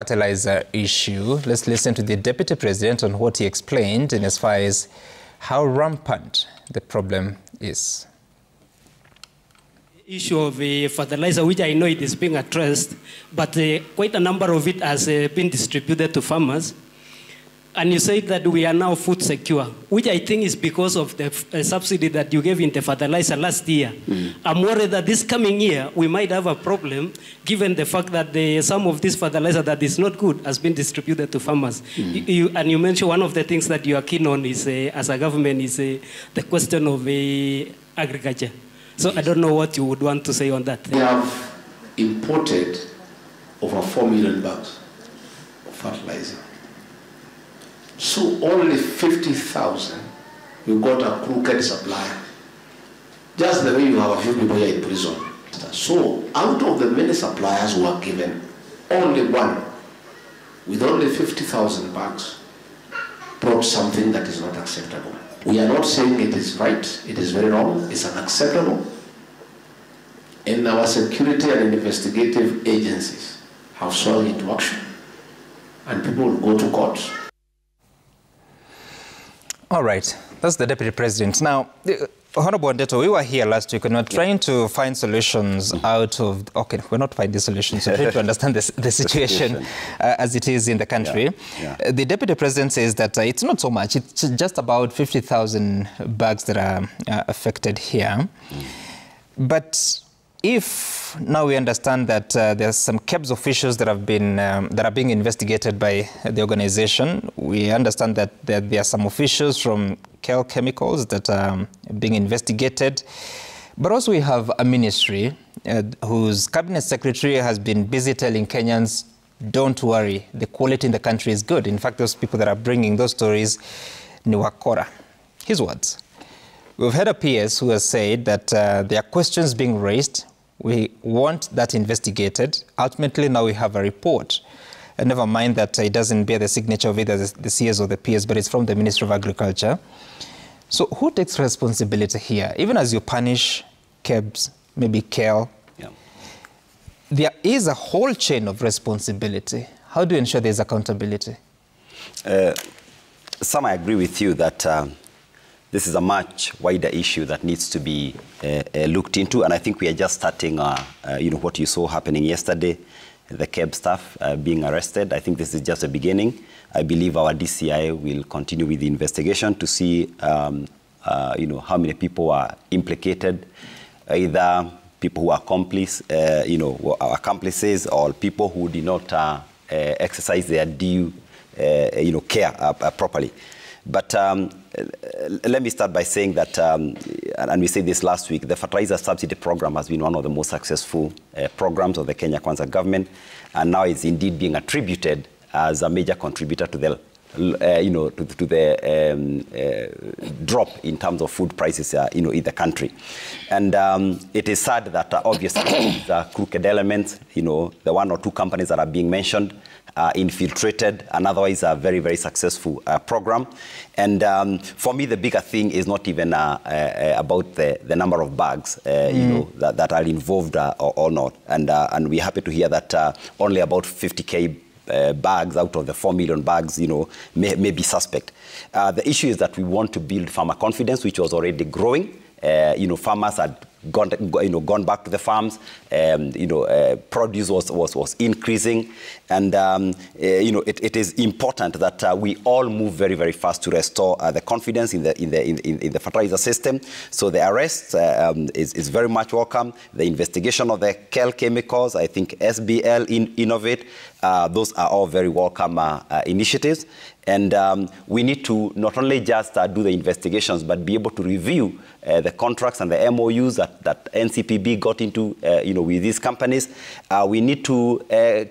Fertilizer issue. Let's listen to the Deputy President on what he explained in as far as how rampant the problem is. Issue of fertilizer, which I know it is being addressed, but quite a number of it has been distributed to farmers. And you say that we are now food secure, which I think is because of the subsidy that you gave in the fertilizer last year. I'm worried that this coming year, we might have a problem, given the fact that some of this fertilizer that is not good has been distributed to farmers. And you mentioned one of the things that you are keen on is, as a government, is the question of agriculture. So I don't know what you would want to say on that. We have imported over 4 million bags of fertilizer. So only 50,000, we got a crooked supplier. Just the way you have a few people here in prison. So out of the many suppliers who are given, only one, with only 50,000 bags, brought something that is not acceptable. We are not saying it is right, it is very wrong, it's unacceptable. And our security and investigative agencies have swung into action. And people will go to court. All right, that's the Deputy President. Now, Honorable Ndeto, we were here last week and we were trying to find solutions out of, okay, we're not finding solutions, we're trying to understand the situation as it is in the country. The Deputy President says that it's not so much, it's just about 50,000 bags that are affected here. But if now we understand that there's some KEBS officials that have been that are being investigated by the organization, we understand that there are some officials from KEL Chemicals that are being investigated, but also we have a ministry whose cabinet secretary has been busy telling Kenyans, don't worry, the quality in the country is good. In fact, those people that are bringing those stories, ni wakora. His words. We've had a PS who has said that there are questions being raised. We want that investigated. Ultimately, now we have a report. And never mind that it doesn't bear the signature of either the CS or the PS, but it's from the Ministry of Agriculture. So who takes responsibility here? Even as you punish KEBS, maybe KEL, there is a whole chain of responsibility. How do you ensure there's accountability? Some I agree with you that this is a much wider issue that needs to be looked into, and I think we are just starting, what you saw happening yesterday, the KEB staff being arrested. I think this is just a beginning. I believe our DCI will continue with the investigation to see, how many people are implicated, either people who are accomplices, or people who did not exercise their due, care properly. But let me start by saying that, and we said this last week, the fertilizer subsidy program has been one of the most successful programs of the Kenya Kwanza government, and now it's indeed being attributed as a major contributor to the, drop in terms of food prices, in the country. And it is sad that obviously the crooked elements, the one or two companies that are being mentioned, infiltrated and otherwise a very, very successful program. And for me, the bigger thing is not even about the number of bags, that are involved or not. And we're happy to hear that only about 50K bags out of the 4 million bags, may be suspect. The issue is that we want to build farmer confidence, which was already growing. Farmers had gone back to the farms. Produce was increasing, and it is important that we all move very, very fast to restore the confidence in the fertilizer system. So the arrest is very much welcome. The investigation of the KEL Chemicals, I think SBL, Innovate, those are all very welcome initiatives. And we need to not only just do the investigations, but be able to review the contracts and the MOUs that NCPB got into, with these companies. We need to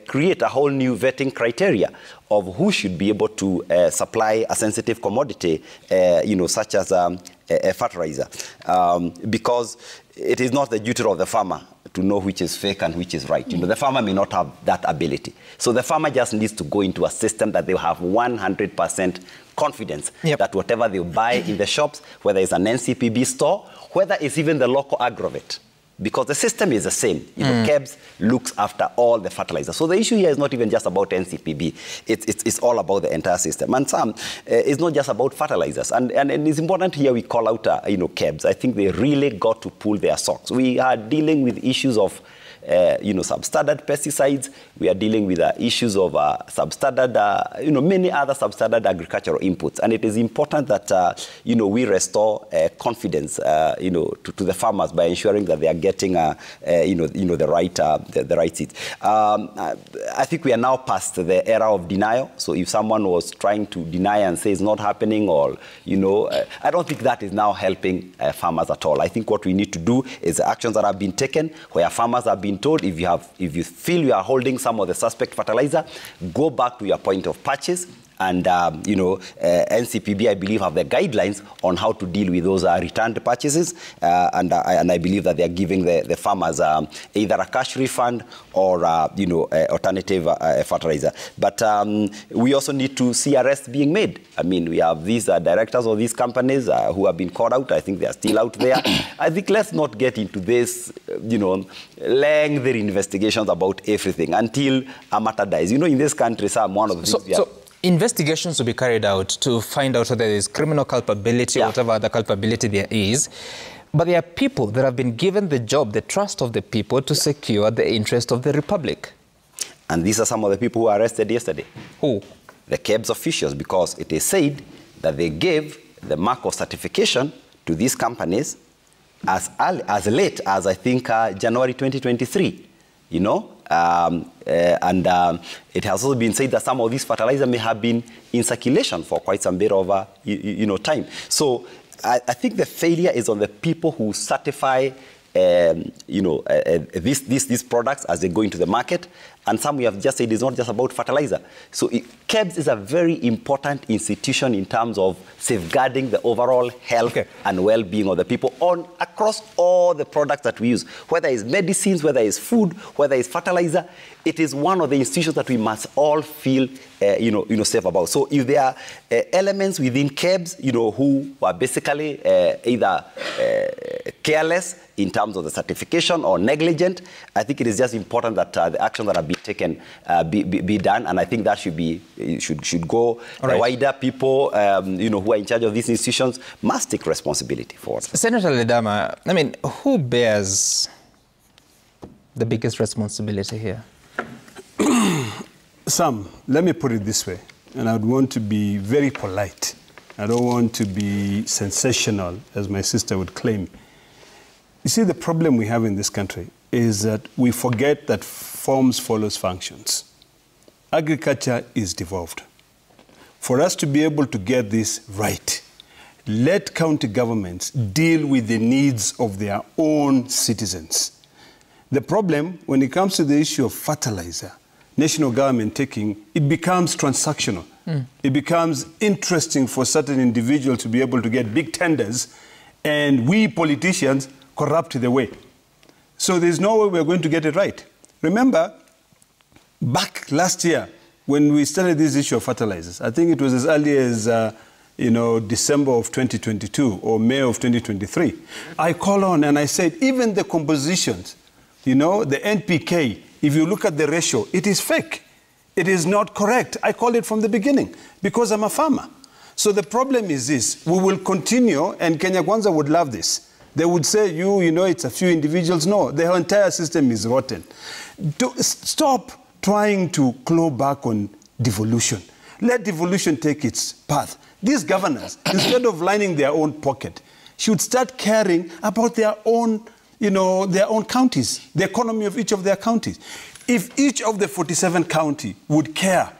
create a whole new vetting criteria of who should be able to supply a sensitive commodity, such as a fertilizer, because it is not the duty of the farmer to know which is fake and which is right. The farmer may not have that ability. So the farmer just needs to go into a system that they have 100% confidence that whatever they buy in the shops, whether it's an NCPB store, whether it's even the local agrovet, because the system is the same. You know, KEBS looks after all the fertilizer. So the issue here is not even just about NCPB. It's all about the entire system. And some, it's not just about fertilizers. And it's important here we call out, KEBS. I think they really got to pull their socks. We are dealing with issues of substandard pesticides. We are dealing with issues of substandard, many other substandard agricultural inputs. And it is important that, we restore confidence, to the farmers by ensuring that they are getting, the right seeds. I think we are now past the era of denial. So if someone was trying to deny and say it's not happening, or, I don't think that is now helping farmers at all. I think what we need to do is the actions that have been taken, where farmers have been told, if you feel you are holding some of the suspect fertilizer, go back to your point of purchase. And, NCPB, I believe, have the guidelines on how to deal with those returned purchases. And I believe that they are giving the farmers either a cash refund or, alternative fertilizer. But we also need to see arrests being made. I mean, we have these directors of these companies who have been caught out. I think they are still out there. I think let's not get into this, lengthy investigations about everything until a matter dies. In this country, one of the things investigations will be carried out to find out whether there is criminal culpability or whatever other culpability there is. But there are people that have been given the job, the trust of the people, to secure the interest of the Republic. And these are some of the people who were arrested yesterday. Who? The KEBS officials, because it is said that they gave the mark of certification to these companies as late as, I think, January 2023, it has also been said that some of these fertilizers may have been in circulation for quite some bit of time. So I think the failure is on the people who certify these products as they go into the market. And some we have just said it's not just about fertilizer. So KEBS is a very important institution in terms of safeguarding the overall health and well-being of the people across all the products that we use, whether it's medicines, whether it's food, whether it's fertilizer. It is one of the institutions that we must all feel safe about. So if there are elements within KEBS, who are basically either careless in terms of the certification or negligent, I think it is just important that the actions that have been taken be done, and I think that should go wider. People who are in charge of these institutions must take responsibility for it. Senator Ledama, I mean, who bears the biggest responsibility here? Sam, let me put it this way, and I'd want to be very polite. I don't want to be sensational, as my sister would claim. You see, the problem we have in this country is that we forget that forms follows functions. Agriculture is devolved. For us to be able to get this right, let county governments deal with the needs of their own citizens. The problem, when it comes to the issue of fertilizer, national government taking, it becomes transactional. It becomes interesting for certain individuals to be able to get big tenders, and we politicians corrupt the way. So there's no way we're going to get it right. Remember, back last year, when we started this issue of fertilizers, I think it was as early as December of 2022 or May of 2023, I called on and I said, even the compositions, the NPK, if you look at the ratio, it is fake. It is not correct. I called it from the beginning because I'm a farmer. So the problem is this. We will continue, and Kenya Kwanza would love this. They would say, it's a few individuals. No, the entire system is rotten. Stop trying to claw back on devolution. Let devolution take its path. These governors, instead of lining their own pocket, should start caring about their own counties, the economy of each of their counties. If each of the 47 counties would care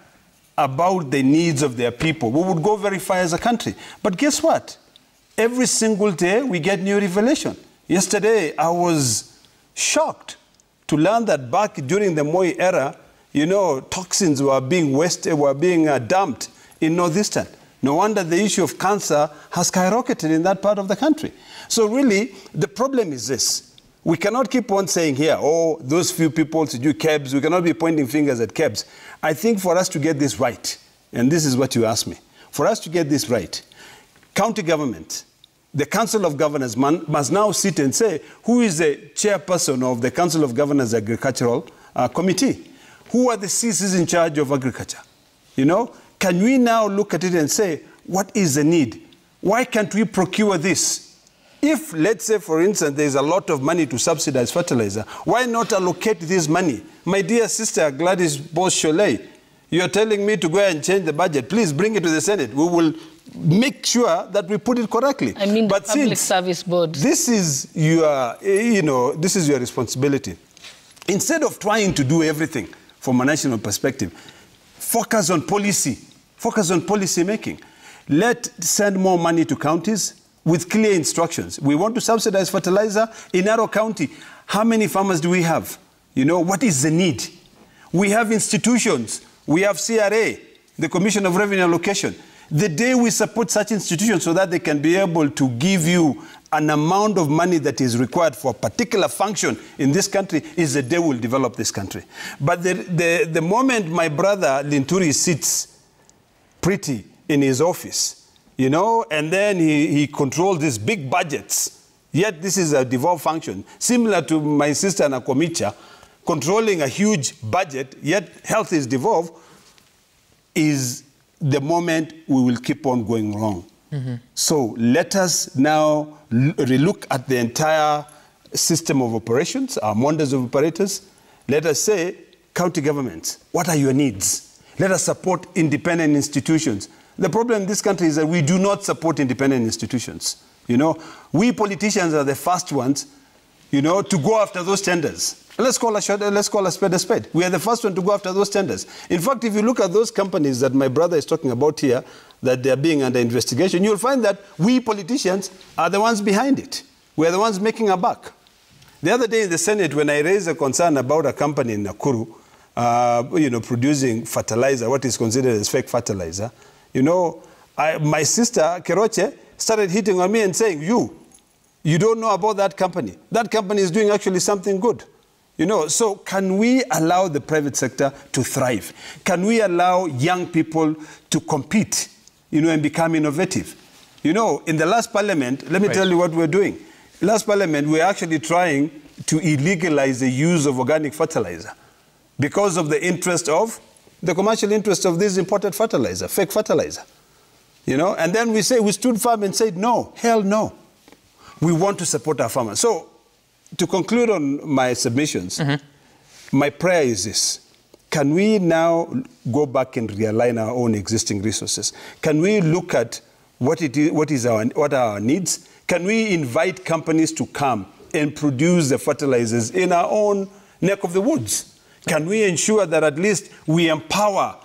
about the needs of their people, we would go very far as a country. But guess what? Every single day we get new revelation. Yesterday I was shocked to learn that back during the Moi era, toxins were being dumped in Northeastern. No wonder the issue of cancer has skyrocketed in that part of the country. So really, the problem is this. We cannot keep on saying here, those few people to do KEBS. We cannot be pointing fingers at KEBS. I think for us to get this right, and this is what you asked me, for us to get this right, county government, the Council of Governors must now sit and say, who is the chairperson of the Council of Governors Agricultural Committee? Who are the CCs in charge of agriculture? You know, can we now look at it and say, what is the need? Why can't we procure this? If, let's say, for instance, there's a lot of money to subsidize fertilizer, why not allocate this money? My dear sister Gladys Bosch-Cholet, you're telling me to go and change the budget. Please bring it to the Senate. We will make sure that we put it correctly. I mean, the Public Service Board. This is your, this is your responsibility. Instead of trying to do everything from a national perspective, focus on policy. Focus on policy making. Send more money to counties with clear instructions. We want to subsidize fertilizer in Narok County. How many farmers do we have? You know, what is the need? We have institutions. We have CRA, the Commission of Revenue Allocation. The day we support such institutions so that they can be able to give you an amount of money that is required for a particular function in this country is the day we'll develop this country. But the moment my brother Linturi sits pretty in his office, you know, and then he controls these big budgets, yet this is a devolved function, similar to my sister Nakomicha, controlling a huge budget, yet health is devolved, is the moment we will keep on going wrong. Mm-hmm. So let us now relook at the entire system of operations, our models of operators. Let us say, county governments, what are your needs? Let us support independent institutions. The problem in this country is that we do not support independent institutions. You know, we politicians are the first ones, you know, to go after those tenders. Let's call a spade a spade. We are the first one to go after those tenders. In fact, if you look at those companies that my brother is talking about here, that they are being under investigation, you'll find that we politicians are the ones behind it. We are the ones making a buck. The other day in the Senate, when I raised a concern about a company in Nakuru, producing fertilizer, what is considered as fake fertilizer, you know, my sister Keroche started hitting on me and saying, you don't know about that company. That company is doing actually something good. You know, so can we allow the private sector to thrive? Can we allow young people to compete, you know, and become innovative? You know, in the last parliament, let me tell you what we're doing. Last parliament, we're actually trying to illegalize the use of organic fertilizer because of the commercial interest of this imported fertilizer, fake fertilizer. You know, and then we stood firm and said, no, hell no. We want to support our farmers. So, to conclude on my submissions, my prayer is this. Can we now go back and realign our own existing resources? Can we look at what are our needs? Can we invite companies to come and produce the fertilizers in our own neck of the woods? Can we ensure that at least we empower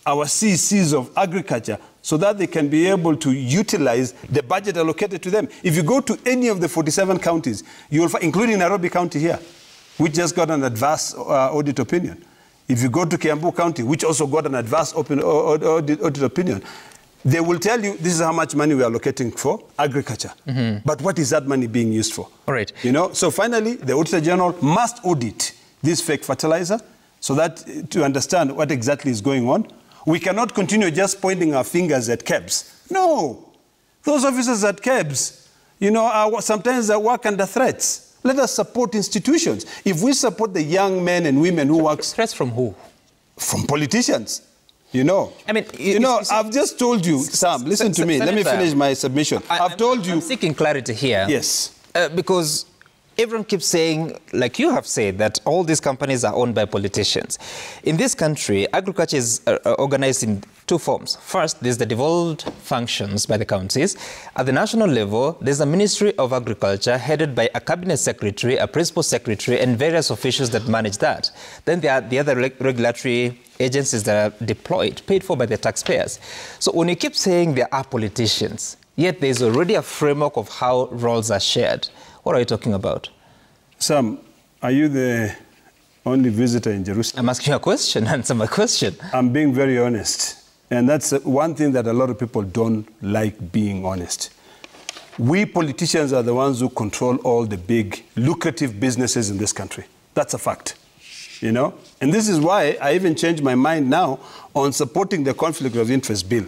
our CCs of agriculture so that they can be able to utilize the budget allocated to them? If you go to any of the 47 counties, you will find, including Nairobi County here, which just got an adverse audit opinion. If you go to Kiambu County, which also got an adverse audit opinion, they will tell you this is how much money we are allocating for agriculture. But what is that money being used for? All right. You know, so finally, the Auditor General must audit this fake fertilizer so that to understand what exactly is going on. We cannot continue just pointing our fingers at KEBS. No. Those officers at KEBS, you know, sometimes they work under threats. Let us support institutions. If we support the young men and women who work... Threats from who? From politicians. You know, I mean, I've just told you, Sam, listen to me. Let me finish my submission. I've told you... I'm seeking clarity here. Yes. Because everyone keeps saying, like you have said, that all these companies are owned by politicians. In this country, agriculture is organized in two forms. First, there's the devolved functions by the counties. At the national level, there's a Ministry of Agriculture headed by a cabinet secretary, a principal secretary, and various officials that manage that. Then there are the other regulatory agencies that are deployed, paid for by the taxpayers. So when you keep saying there are politicians, yet there's already a framework of how roles are shared, what are you talking about? Sam, are you the only visitor in Jerusalem? I'm asking you a question. Answer my question. I'm being very honest. And that's one thing that a lot of people don't like, being honest. We politicians are the ones who control all the big, lucrative businesses in this country. That's a fact. You know? And this is why I even changed my mind now on supporting the conflict of interest bill.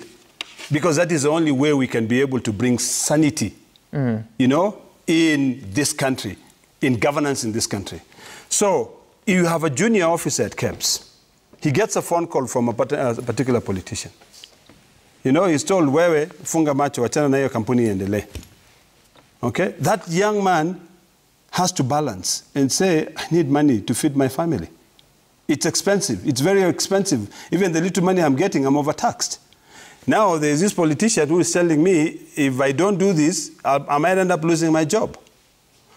Because that is the only way we can be able to bring sanity you know, in this country, in governance in this country. So you have a junior officer at KEBS. He gets a phone call from a particular politician. You know, he's told, wewe, funga macho, wachana na hiyo kampuni iendelee. Okay? That young man has to balance and say, I need money to feed my family. It's expensive. It's very expensive. Even the little money I'm getting, I'm overtaxed. Now there's this politician who is telling me, if I don't do this, I might end up losing my job.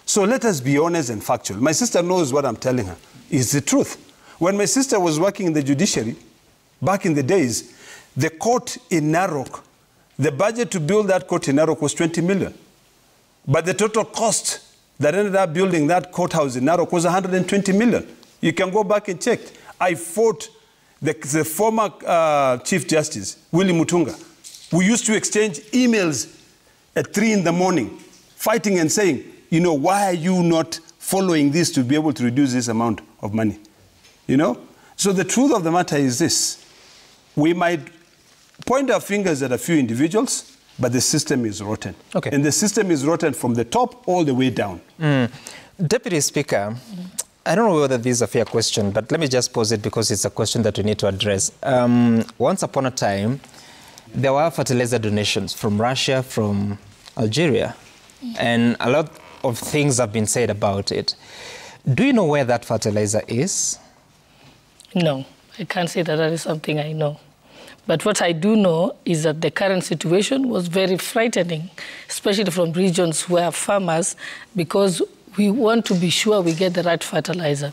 So let us be honest and factual. My sister knows what I'm telling her is the truth. When my sister was working in the judiciary, back in the days, the court in Narok, the budget to build that court in Narok was 20 million. But the total cost that ended up building that courthouse in Narok was 120 million. You can go back and check. I fought the former Chief Justice, Willie Mutunga. We used to exchange emails at 3 in the morning, fighting and saying, you know, why are you not following this to be able to reduce this amount of money? You know? So the truth of the matter is this. We might point our fingers at a few individuals, but the system is rotten. Okay. And the system is rotten from the top all the way down. Deputy Speaker, I don't know whether this is a fair question, but let me just pose it because it's a question that we need to address. Once upon a time, there were fertilizer donations from Russia, from Algeria, and a lot of things have been said about it. Do you know where that fertilizer is? No, I can't say that that is something I know. But what I do know is that the current situation was very frightening, especially from regions where farmers, because we want to be sure we get the right fertilizer.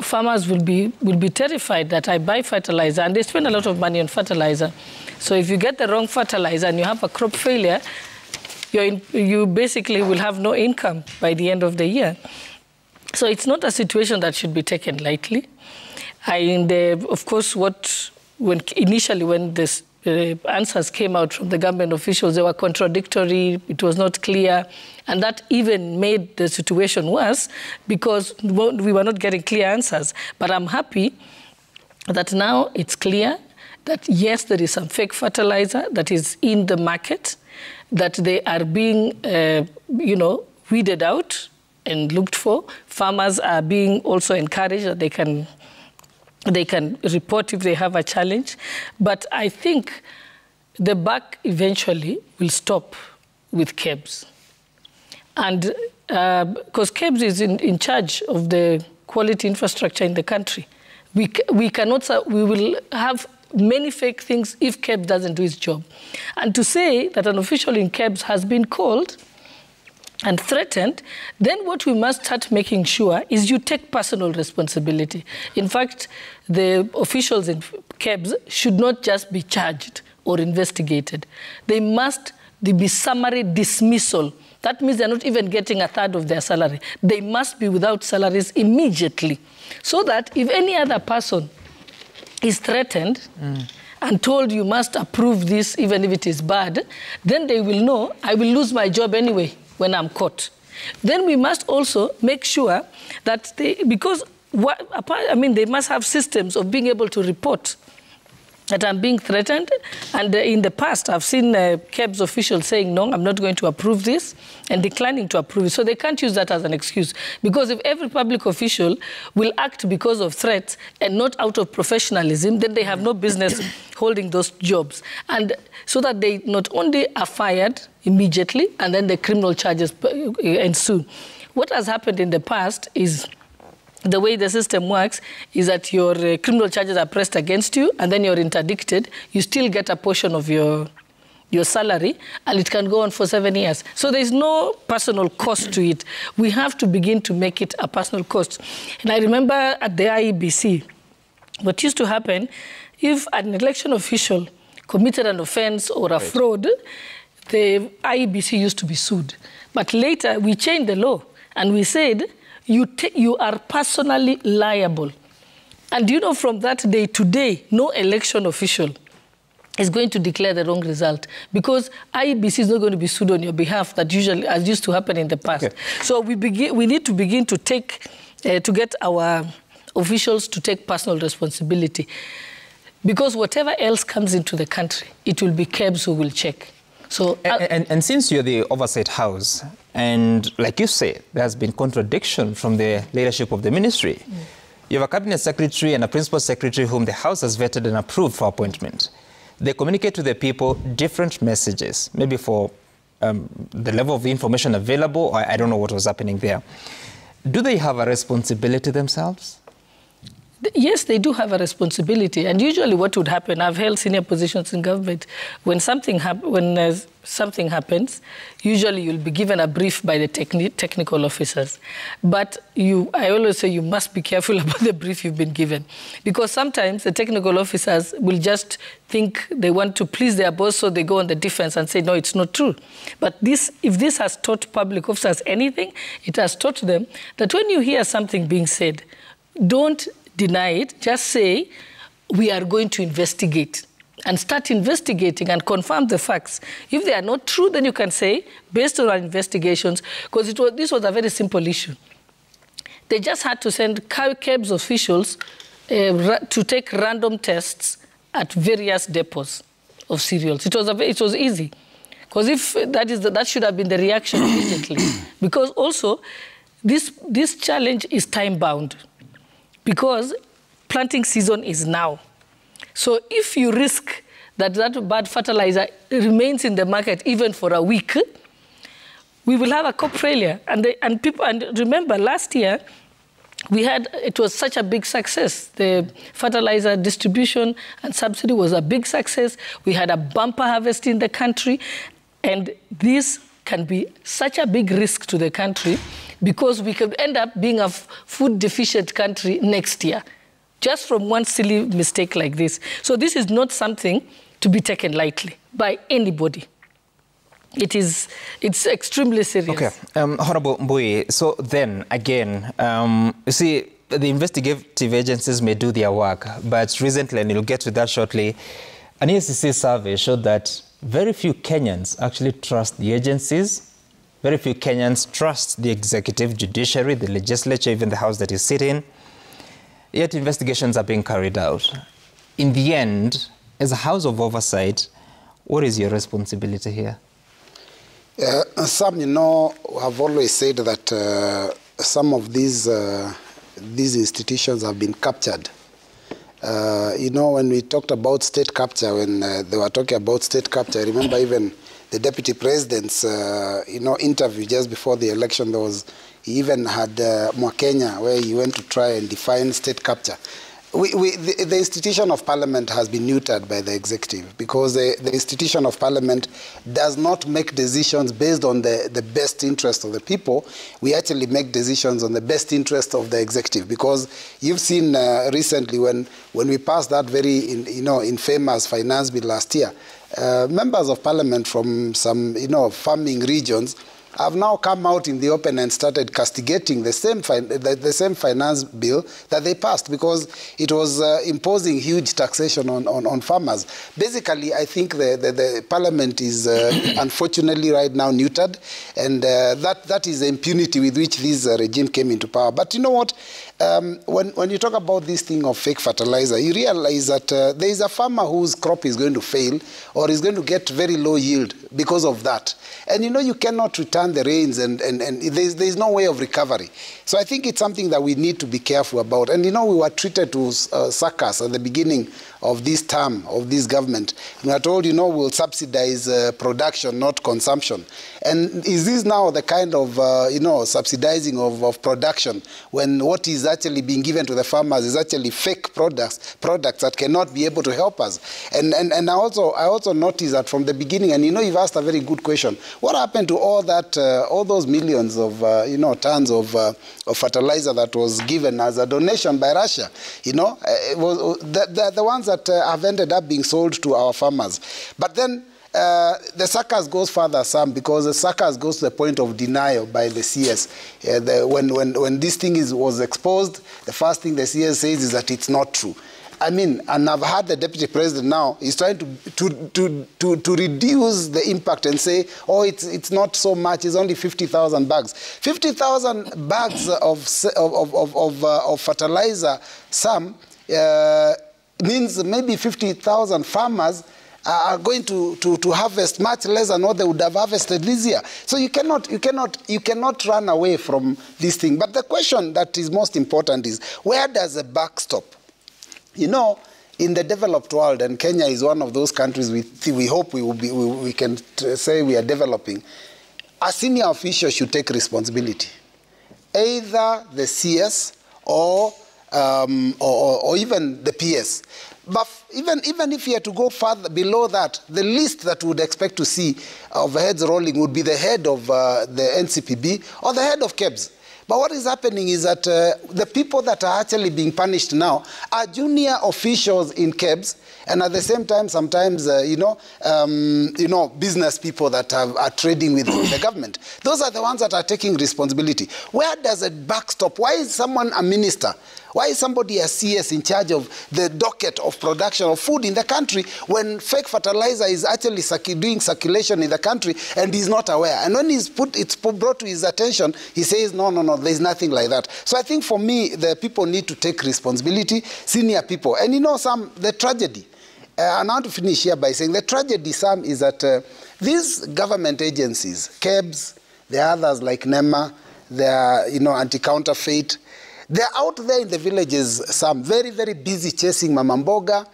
Farmers will be terrified that I buy fertilizer, and they spend a lot of money on fertilizer. So if you get the wrong fertilizer and you have a crop failure, you basically will have no income by the end of the year. So it's not a situation that should be taken lightly. Of course, initially when this answers came out from the government officials, they were contradictory, it was not clear, and that even made the situation worse because we were not getting clear answers. But I'm happy that now it's clear that yes, there is some fake fertilizer that is in the market, that they are being, weeded out and looked for. Farmers are being also encouraged that they can report if they have a challenge. But I think the buck eventually will stop with KEBS. And because KEBS is in charge of the quality infrastructure in the country, we will have many fake things if KEBS doesn't do its job. And to say that an official in KEBS has been called and threatened, then what we must start making sure is you take personal responsibility. In fact, the officials in KEBS should not just be charged or investigated. They must be summary dismissal. That means they're not even getting a third of their salary. They must be without salaries immediately, so that if any other person is threatened and told you must approve this even if it is bad, then they will know I will lose my job anyway when I'm caught. Then we must also make sure that they must have systems of being able to report that I'm being threatened. And in the past, I've seen KEBS officials saying, no, I'm not going to approve this, and declining to approve it. So they can't use that as an excuse. Because if every public official will act because of threats and not out of professionalism, then they have no business holding those jobs. And so that they not only are fired immediately, and then the criminal charges ensue. What has happened in the past is the way the system works is that your criminal charges are pressed against you, and then you're interdicted. You still get a portion of your salary, and it can go on for 7 years. So there's no personal cost to it. We have to begin to make it a personal cost. And I remember at the IEBC, what used to happen, if an election official committed an offense or a fraud, the IEBC used to be sued. But later, we changed the law, and we said, you are personally liable. And you know, from that day to day, no election official is going to declare the wrong result, because IEBC is not going to be sued on your behalf, that usually, as used to happen in the past. Okay. So we need to begin to get our officials to take personal responsibility. Because whatever else comes into the country, it will be KEBS who will check. So, and since you're the Oversight House, and like you say, there has been contradiction from the leadership of the ministry. You have a cabinet secretary and a principal secretary whom the House has vetted and approved for appointment. They communicate to the people different messages, maybe for the level of information available, or I don't know what was happening there. Do they have a responsibility themselves? Yes, they do have a responsibility. And usually what would happen, I've held senior positions in government, when something happens, usually you'll be given a brief by the technical officers. But I always say you must be careful about the brief you've been given. Because sometimes the technical officers will just think they want to please their boss, so they go on the defense and say, no, it's not true. But if this has taught public officers anything, it has taught them that when you hear something being said, don't deny it, just say, we are going to investigate, and start investigating and confirm the facts. If they are not true, then you can say, based on our investigations, because this was a very simple issue. They just had to send CABS officials to take random tests at various depots of cereals. It was easy, because if that should have been the reaction immediately. Because also, this challenge is time-bound, because planting season is now. So if you risk that bad fertilizer remains in the market even for a week, we will have a crop failure. And remember, last year, it was such a big success. The fertilizer distribution and subsidy was a big success. We had a bumper harvest in the country. And this can be such a big risk to the country, because we could end up being a food-deficient country next year, just from one silly mistake like this. So this is not something to be taken lightly by anybody. It's extremely serious. Okay, Honorable Mbui, so then, again, you see, the investigative agencies may do their work, but recently, and you'll get to that shortly, an EACC survey showed that very few Kenyans actually trust the agencies. Very few Kenyans trust the executive, judiciary, the legislature, even the house that you sit in. Yet investigations are being carried out. In the end, as a house of oversight, what is your responsibility here? Some, have always said that some of these institutions have been captured. When we talked about state capture, when they were talking about state capture, I remember even the deputy president's, interview just before the election. He even had Mwakenya, where he went to try and define state capture. The institution of parliament has been neutered by the executive, because the institution of parliament does not make decisions based on the best interest of the people. We actually make decisions on the best interest of the executive, because you've seen recently when we passed that very infamous finance bill last year, members of parliament from some farming regions have now come out in the open and started castigating the same finance bill that they passed, because it was imposing huge taxation on farmers. Basically, I think the parliament is unfortunately right now neutered, and that is the impunity with which this regime came into power. But you know what? When you talk about this thing of fake fertilizer, you realize that there is a farmer whose crop is going to fail or is going to get very low yield because of that. And you cannot return the rains, and there's no way of recovery. So I think it's something that we need to be careful about. And we were treated to suckers at the beginning of this term of this government. We are told, we'll subsidize production, not consumption. And is this now the kind of, subsidizing of production, when what is actually being given to the farmers is actually fake products that cannot be able to help us? And I also noticed that from the beginning, and you've asked a very good question, what happened to all that, all those millions of, tons of fertilizer that was given as a donation by Russia? It was the ones that have ended up being sold to our farmers. But then the suckers goes further, some, because the suckers goes to the point of denial by the CS. When this thing was exposed, the first thing the CS says is that it's not true. I mean, and I've heard the deputy president now is trying to reduce the impact and say, oh, it's not so much, it's only 50,000 bags. 50,000 bags of fertilizer, some means maybe 50,000 farmers are going to harvest much less than what they would have harvested this year. So you cannot run away from this thing. But the question that is most important is, where does the buck stop? You know, in the developed world, and Kenya is one of those countries we hope we can say we are developing, a senior official should take responsibility. Either the CS or even the PS. But even if you had to go further below that, the least that we would expect to see of heads rolling would be the head of the NCPB or the head of KEBS. But what is happening is that the people that are actually being punished now are junior officials in KEBS, and at the same time, sometimes, business people that are trading with the government. Those are the ones that are taking responsibility. Where does it backstop? Why is someone a minister? Why is somebody a CS in charge of the docket of production of food in the country when fake fertilizer is actually doing circulation in the country and he's not aware? And when it's brought to his attention, he says, no, there's nothing like that. So I think for me, the people need to take responsibility, senior people. And the tragedy, and I want to finish here by saying the tragedy, Sam, is that these government agencies, KEBS, the others like NEMA, they're, anti-counterfeit, they're out there in the villages, some very, very busy chasing Mama Mboga,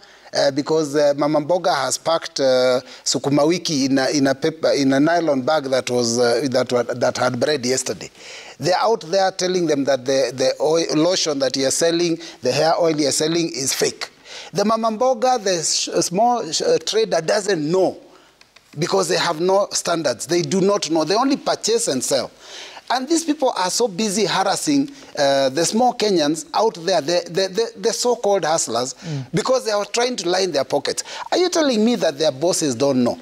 because Mama Mboga has packed sukuma wiki in a nylon bag that had bread yesterday. They're out there telling them that the lotion that you're selling, the hair oil you're selling is fake. The Mama Mboga, the small trader doesn't know because they have no standards. They do not know. They only purchase and sell. And these people are so busy harassing the small Kenyans out there, the so-called hustlers, because they are trying to line their pockets. Are you telling me that their bosses don't know?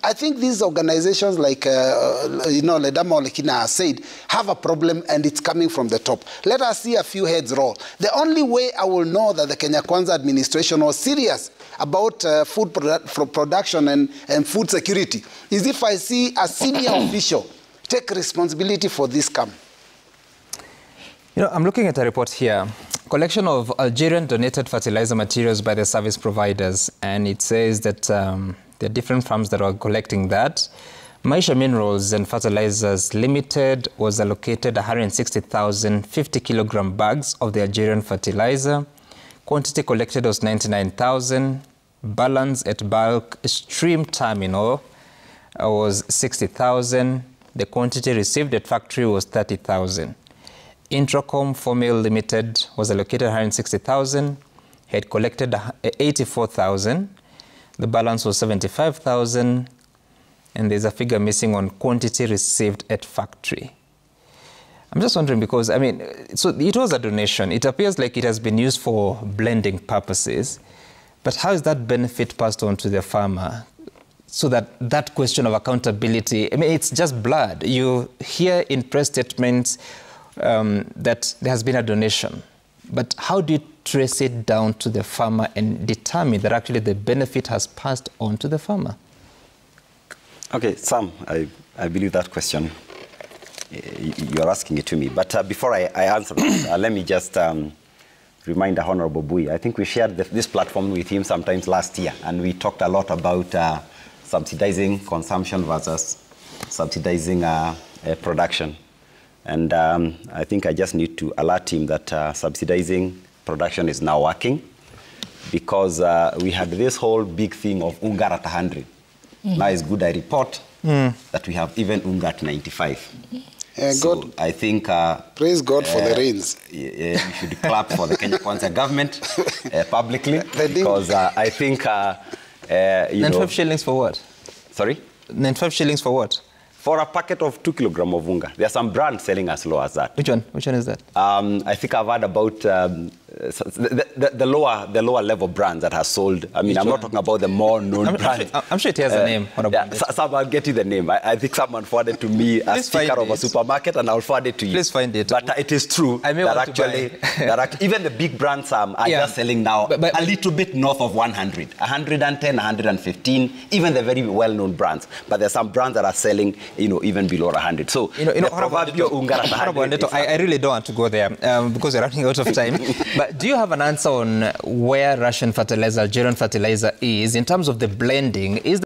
I think these organizations like, Ledama Olekina has said, have a problem and it's coming from the top. Let us see a few heads roll. The only way I will know that the Kenya Kwanza administration was serious about food production and food security is if I see a senior official take responsibility for this scam. I'm looking at a report here. Collection of Algerian donated fertilizer materials by the service providers. And it says that there are different farms that are collecting that. Maisha Minerals and Fertilizers Limited was allocated 160,000 50-kilogram bags of the Algerian fertilizer. Quantity collected was 99,000. Balance at bulk stream terminal was 60,000. The quantity received at factory was 30,000. Intracom Formil Limited was allocated 160,000, had collected 84,000. The balance was 75,000, and there's a figure missing on quantity received at factory. I'm just wondering because, so it was a donation. It appears like it has been used for blending purposes, but how is that benefit passed on to the farmer? So that question of accountability, it's just blurred. You hear in press statements that there has been a donation, but how do you trace it down to the farmer and determine that actually the benefit has passed on to the farmer? Okay, Sam, I believe that question, you're asking it to me. But before I answer that, let me just remind the Honorable Bui. I think we shared this platform with him sometimes last year, and we talked a lot about subsidizing consumption versus subsidizing production. And I think I just need to alert him that subsidizing production is now working, because we had this whole big thing of unga at 100. Now it's good I report that we have even unga at 95. So God, I think praise God for the rains. We should clap for the Kenya Kwanza government publicly, because I think 95 shillings for what? Sorry? 95 shillings for what? For a packet of 2 kilograms of unga. There are some brands selling as low as that. Which one? Which one is that? I think I've heard about the lower level brands that have sold. I'm not talking about the more known brands. I'm sure it has a name. I'll get you the name. I think someone forwarded to me a sticker of a supermarket, and I'll forward it to you. Please find it. But it is true that actually, even the big brands are just selling now a little bit north of 100, 110, 115, even the very well-known brands. But there's some brands that are selling, even below 100. So, I really don't want to go there because we're running out of time. But do you have an answer on where Russian fertilizer, Algerian fertilizer is in terms of the blending? Is